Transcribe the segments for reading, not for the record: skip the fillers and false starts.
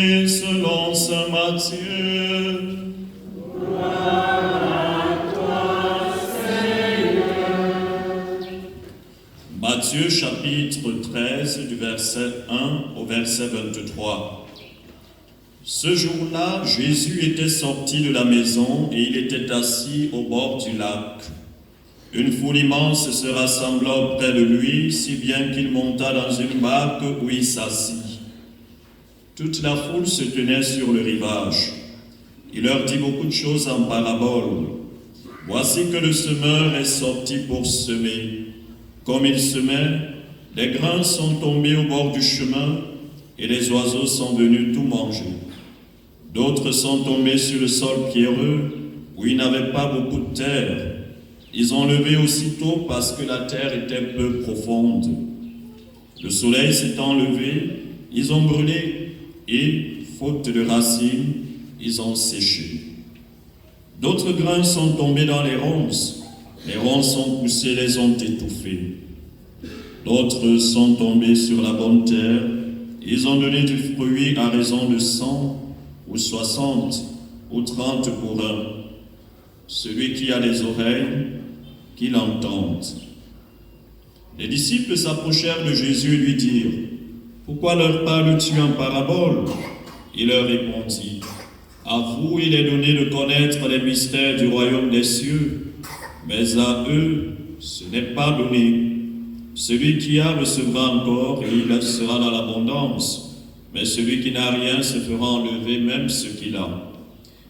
Évangile selon saint Matthieu. Gloire à toi, Seigneur. Matthieu chapitre 13 du verset 1 au verset 23. Ce jour-là, Jésus était sorti de la maison et il était assis au bord du lac. Une foule immense se rassembla auprès de lui, si bien qu'il monta dans une barque où il s'assit. Toute la foule se tenait sur le rivage. Il leur dit beaucoup de choses en parabole. Voici que le semeur est sorti pour semer. Comme il semait, les grains sont tombés au bord du chemin et les oiseaux sont venus tout manger. D'autres sont tombés sur le sol pierreux où il n'avait pas beaucoup de terre. Ils ont levé aussitôt parce que la terre était peu profonde. Le soleil s'étant levé, ils ont brûlé et, faute de racines, ils ont séché. D'autres grains sont tombés dans les ronces. Les ronces ont poussé, les ont étouffés. D'autres sont tombés sur la bonne terre. Ils ont donné du fruit à raison de 100 ou 60 ou 30 pour un. Celui qui a les oreilles, qu'il entende. Les disciples s'approchèrent de Jésus et lui dirent: Pourquoi leur parles-tu en parabole? Il leur répondit: À vous il est donné de connaître les mystères du royaume des cieux, mais à eux ce n'est pas donné. Celui qui a recevra encore, et il sera dans l'abondance, mais celui qui n'a rien se fera enlever même ce qu'il a.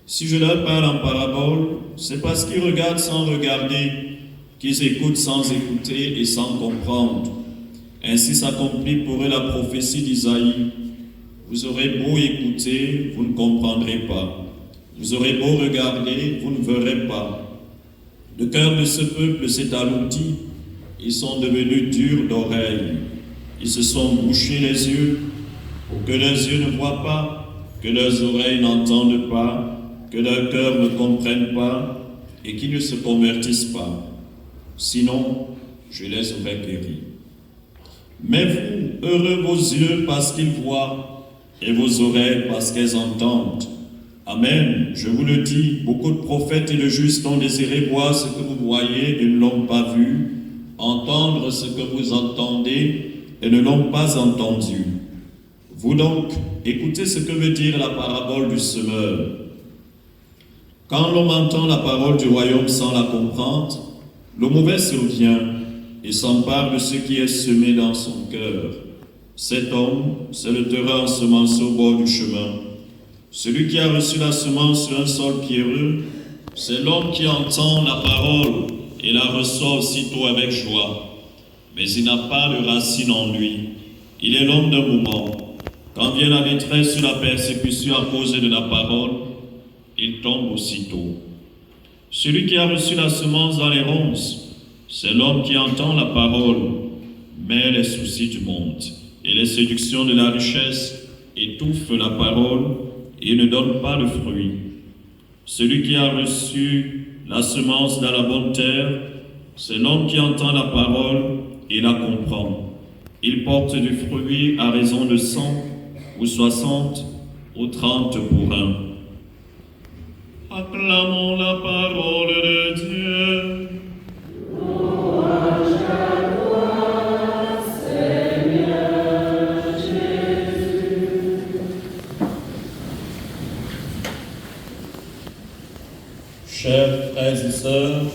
Si je leur parle en parabole, c'est parce qu'ils regardent sans regarder, qu'ils écoutent sans écouter et sans comprendre. Ainsi s'accomplit pour eux la prophétie d'Isaïe. Vous aurez beau écouter, vous ne comprendrez pas. Vous aurez beau regarder, vous ne verrez pas. Le cœur de ce peuple s'est alourdi. Ils sont devenus durs d'oreilles. Ils se sont bouchés les yeux pour que leurs yeux ne voient pas, que leurs oreilles n'entendent pas, que leur cœur ne comprenne pas et qu'ils ne se convertissent pas. Sinon, je les aurais guéris. Mais vous, heureux vos yeux parce qu'ils voient et vos oreilles parce qu'elles entendent. Amen, je vous le dis, beaucoup de prophètes et de justes ont désiré voir ce que vous voyez et ne l'ont pas vu, entendre ce que vous entendez et ne l'ont pas entendu. Vous donc, écoutez ce que veut dire la parabole du semeur. Quand l'homme entend la parole du royaume sans la comprendre, le mauvais survient et s'empare de ce qui est semé dans son cœur. Cet homme, c'est le terrain ensemencé au bord du chemin. Celui qui a reçu la semence sur un sol pierreux, c'est l'homme qui entend la parole et la reçoit aussitôt avec joie. Mais il n'a pas de racine en lui. Il est l'homme d'un moment. Quand vient la détresse ou la persécution à cause de la parole, il tombe aussitôt. Celui qui a reçu la semence dans les ronces, c'est l'homme qui entend la parole, mais les soucis du monde et les séductions de la richesse étouffent la parole et ne donnent pas de fruit. Celui qui a reçu la semence dans la bonne terre, c'est l'homme qui entend la parole et la comprend. Il porte du fruit à raison de 100 ou 60 ou 30 pour un. Acclamons la parole de Dieu. Louange à toi, Seigneur Jésus. Chers frères et sœurs,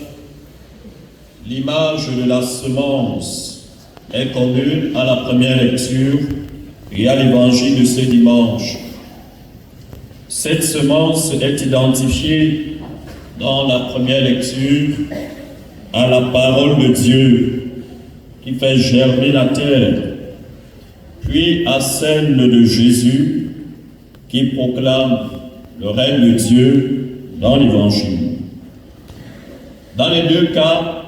l'image de la semence est commune à la première lecture et à l'évangile de ce dimanche. Cette semence est identifiée dans la première lecture à la parole de Dieu qui fait germer la terre, puis à celle de Jésus qui proclame le règne de Dieu dans l'Évangile. Dans les deux cas,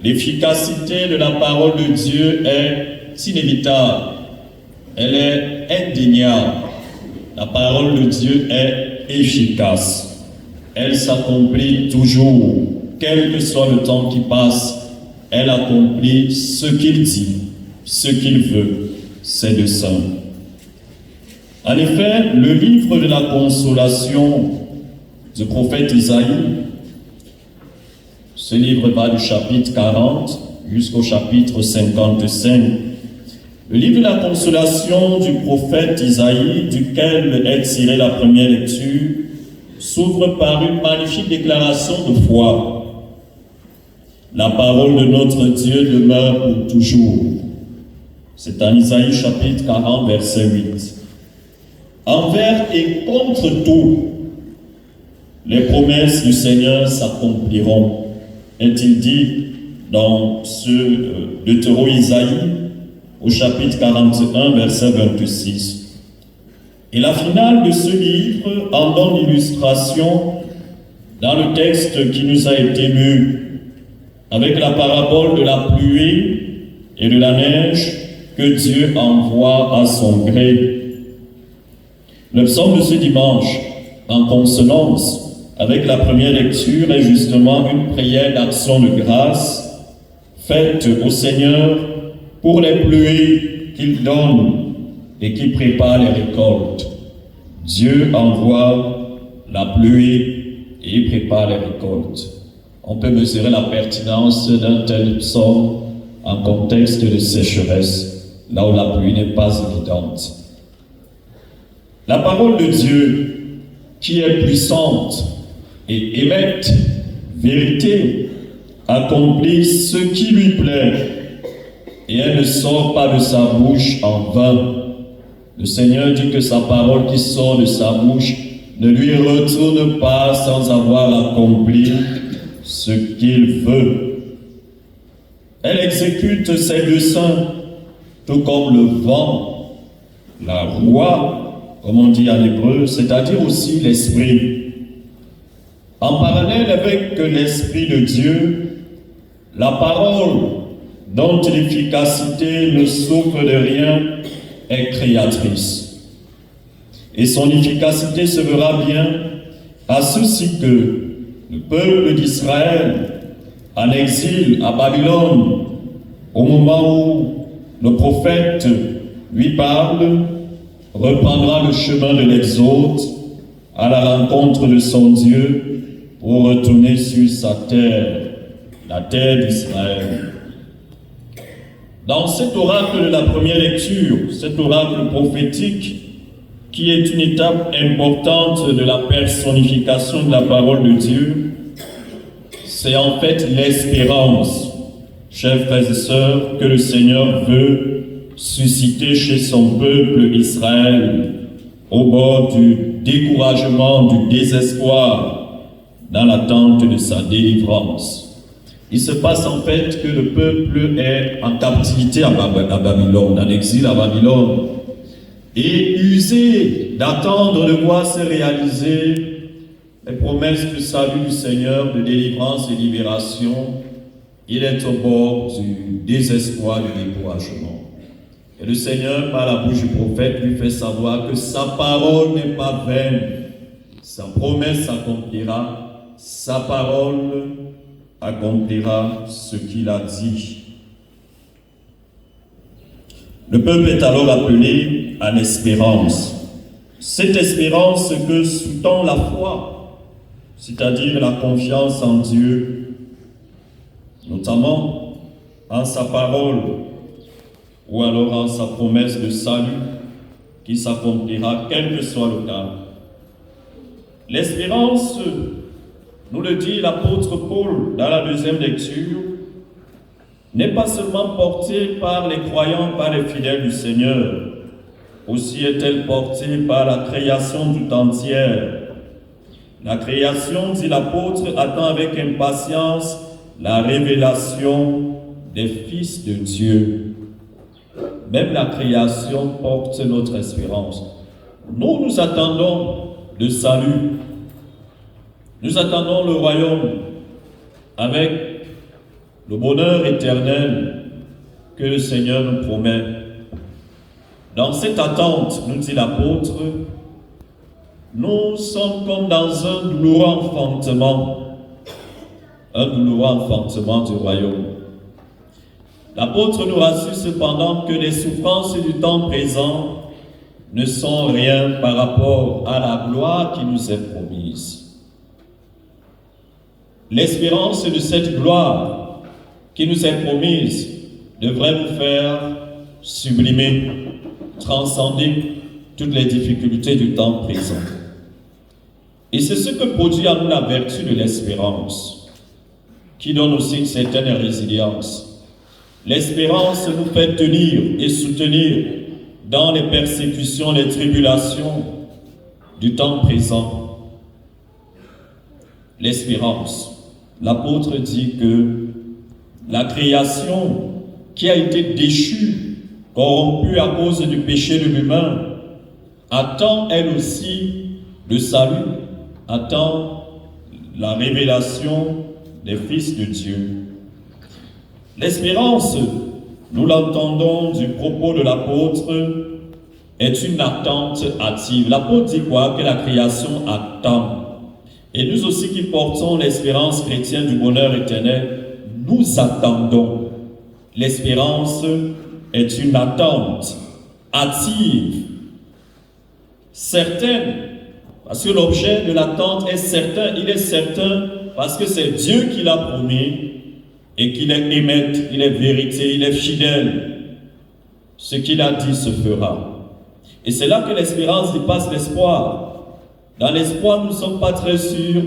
l'efficacité de la parole de Dieu est inévitable, elle est indéniable. La parole de Dieu est efficace. Elle s'accomplit toujours, quel que soit le temps qui passe. Elle accomplit ce qu'il dit, ce qu'il veut. C'est de ça. En effet, le livre de la consolation du prophète Isaïe, ce livre va du chapitre 40 jusqu'au chapitre 55. Le livre de la consolation du prophète Isaïe, duquel est tirée la première lecture, s'ouvre par une magnifique déclaration de foi. La parole de notre Dieu demeure pour toujours. C'est en Isaïe chapitre 40, verset 8. Envers et contre tout, les promesses du Seigneur s'accompliront, est-il dit dans ce Deutéro-Isaïe au chapitre 41, verset 26. Et la finale de ce livre en donne l'illustration dans le texte qui nous a été lu, avec la parabole de la pluie et de la neige que Dieu envoie à son gré. Le psaume de ce dimanche, en consonance avec la première lecture, est justement une prière d'action de grâce faite au Seigneur pour les pluies qu'il donne et qui prépare les récoltes. Dieu envoie la pluie et il prépare les récoltes. On peut mesurer la pertinence d'un tel psaume en contexte de sécheresse, là où la pluie n'est pas évidente. La parole de Dieu, qui est puissante et émette vérité, accomplit ce qui lui plaît, et elle ne sort pas de sa bouche en vain. Le Seigneur dit que sa parole qui sort de sa bouche ne lui retourne pas sans avoir accompli ce qu'il veut. Elle exécute ses desseins, tout comme le vent, la roi, comme on dit en hébreu, c'est-à-dire aussi l'esprit. En parallèle avec l'esprit de Dieu, la parole, dont l'efficacité ne souffre de rien, est créatrice. Et son efficacité se verra bien à ceci que le peuple d'Israël, en exil à Babylone, au moment où le prophète lui parle, reprendra le chemin de l'Exode à la rencontre de son Dieu pour retourner sur sa terre, la terre d'Israël. Dans cet oracle de la première lecture, cet oracle prophétique, qui est une étape importante de la personnification de la parole de Dieu, c'est en fait l'espérance, chers frères et sœurs, que le Seigneur veut susciter chez son peuple Israël au bord du découragement, du désespoir, dans l'attente de sa délivrance. Il se passe en fait que le peuple est en captivité à Babylone, en exil à Babylone, et usé d'attendre de voir se réaliser les promesses de salut du Seigneur, de délivrance et de libération, il est au bord du désespoir, du découragement. Et le Seigneur, par la bouche du prophète, lui fait savoir que sa parole n'est pas vaine. Sa promesse s'accomplira, sa parole accomplira ce qu'il a dit. Le peuple est alors appelé à l'espérance. Cette espérance que sous-tend la foi, c'est-à-dire la confiance en Dieu, notamment en sa parole, ou alors en sa promesse de salut qui s'accomplira quel que soit le cas. L'espérance, nous le dit l'apôtre Paul dans la deuxième lecture, n'est pas seulement portée par les croyants, par les fidèles du Seigneur, aussi est-elle portée par la création tout entière. La création, dit l'apôtre, attend avec impatience la révélation des fils de Dieu. Même la création porte notre espérance. Nous attendons le salut. Nous attendons le royaume avec le bonheur éternel que le Seigneur nous promet. Dans cette attente, nous dit l'apôtre, nous sommes comme dans un douloureux enfantement du royaume. L'apôtre nous rassure cependant que les souffrances du temps présent ne sont rien par rapport à la gloire qui nous est promise. L'espérance de cette gloire qui nous est promise devrait nous faire sublimer, transcender toutes les difficultés du temps présent. Et c'est ce que produit en nous la vertu de l'espérance, qui donne aussi une certaine résilience. L'espérance nous fait tenir et soutenir dans les persécutions, les tribulations du temps présent. L'espérance. L'apôtre dit que la création qui a été déchue, corrompue à cause du péché de l'humain, attend elle aussi le salut, attend la révélation des fils de Dieu. L'espérance, nous l'entendons du propos de l'apôtre, est une attente active. L'apôtre dit quoi? Que la création attend. Et nous aussi qui portons l'espérance chrétienne du bonheur éternel, nous attendons. L'espérance est une attente active, certaine, parce que l'objet de l'attente est certain. Il est certain parce que c'est Dieu qui l'a promis et qu'il est émette, il est vérité, il est fidèle. Ce qu'il a dit se fera. Et c'est là que l'espérance dépasse l'espoir. Dans l'espoir, nous ne sommes pas très sûrs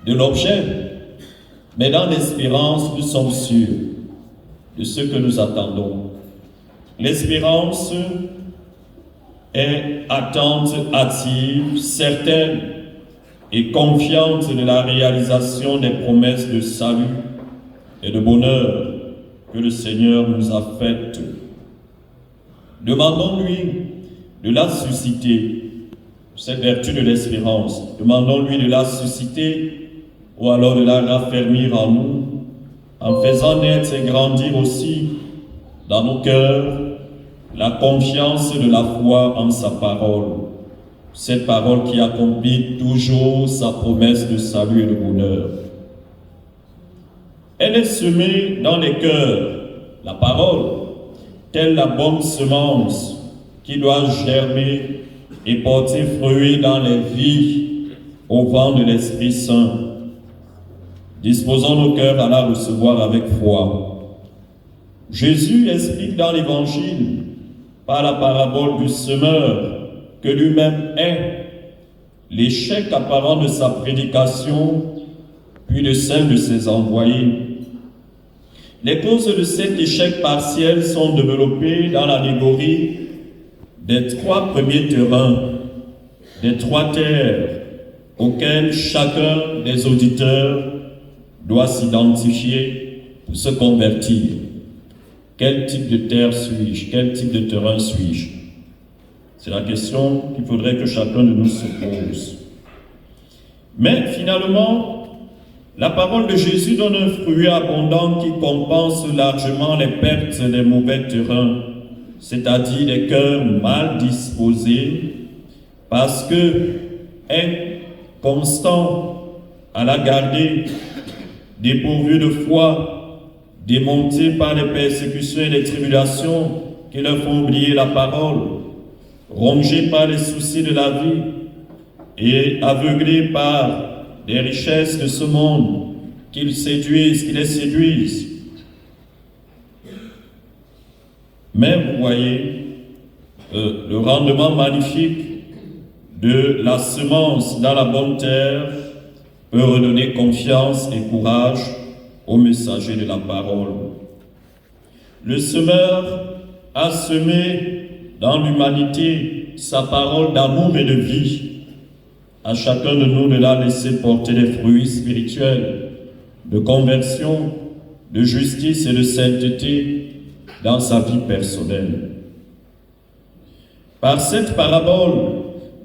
de l'objet, mais dans l'espérance, nous sommes sûrs de ce que nous attendons. L'espérance est attente active, certaine et confiante de la réalisation des promesses de salut et de bonheur que le Seigneur nous a faites. Demandons-lui de la susciter, cette vertu de l'espérance. Demandons-lui de la susciter ou alors de la raffermir en nous, en faisant naître et grandir aussi dans nos cœurs la confiance de la foi en sa parole. Cette parole qui accomplit toujours sa promesse de salut et de bonheur. Elle est semée dans les cœurs, la parole, telle la bonne semence qui doit germer et porter fruit dans les vies au vent de l'Esprit Saint. Disposons nos cœurs à la recevoir avec foi. Jésus explique dans l'Évangile, par la parabole du semeur, que lui-même est l'échec apparent de sa prédication, puis de celle de ses envoyés. Les causes de cet échec partiel sont développées dans l'allégorie des 3 premiers terrains, des 3 terres auxquelles chacun des auditeurs doit s'identifier pour se convertir. Quel type de terre suis-je? Quel type de terrain suis-je? C'est la question qu'il faudrait que chacun de nous se pose. Mais finalement, la parole de Jésus donne un fruit abondant qui compense largement les pertes des mauvais terrains, c'est-à-dire les cœurs mal disposés, parce que inconstant à la garder, dépourvus de foi, démontés par les persécutions et les tribulations qui leur font oublier la parole, rongés par les soucis de la vie et aveuglés par les richesses de ce monde qui les séduisent. Mais vous voyez, le rendement magnifique de la semence dans la bonne terre peut redonner confiance et courage aux messagers de la parole. Le semeur a semé dans l'humanité sa parole d'amour et de vie. À chacun de nous de la laisser porter des fruits spirituels, de conversion, de justice et de sainteté dans sa vie personnelle. Par cette parabole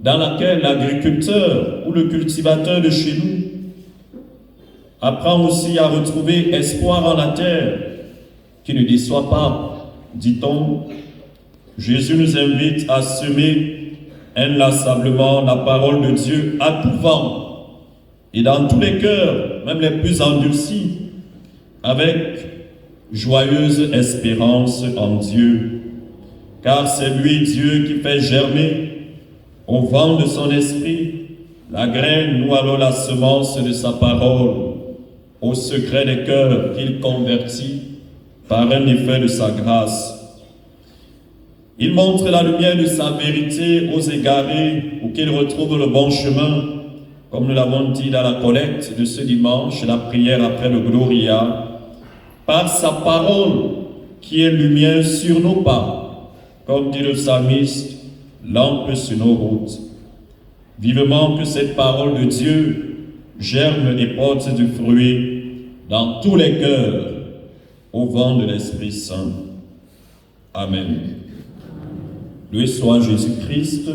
dans laquelle l'agriculteur ou le cultivateur de chez nous apprend aussi à retrouver espoir en la terre, qui ne déçoit pas, dit-on, Jésus nous invite à semer inlassablement la parole de Dieu à tout vent et dans tous les cœurs, même les plus endurcis, avec joyeuse espérance en Dieu. car c'est lui, Dieu, qui fait germer au vent de son esprit la graine ou alors la semence de sa parole, au secret des cœurs qu'il convertit par un effet de sa grâce. Il montre la lumière de sa vérité aux égarés ou qu'ils retrouvent le bon chemin, comme nous l'avons dit dans la collecte de ce dimanche, la prière après le Gloria, par sa parole qui est lumière sur nos pas, comme dit le psalmiste, lampe sur nos routes. Vivement que cette parole de Dieu germe et porte du fruit dans tous les cœurs, au vent de l'Esprit Saint. Amen. Loué soit Jésus-Christ.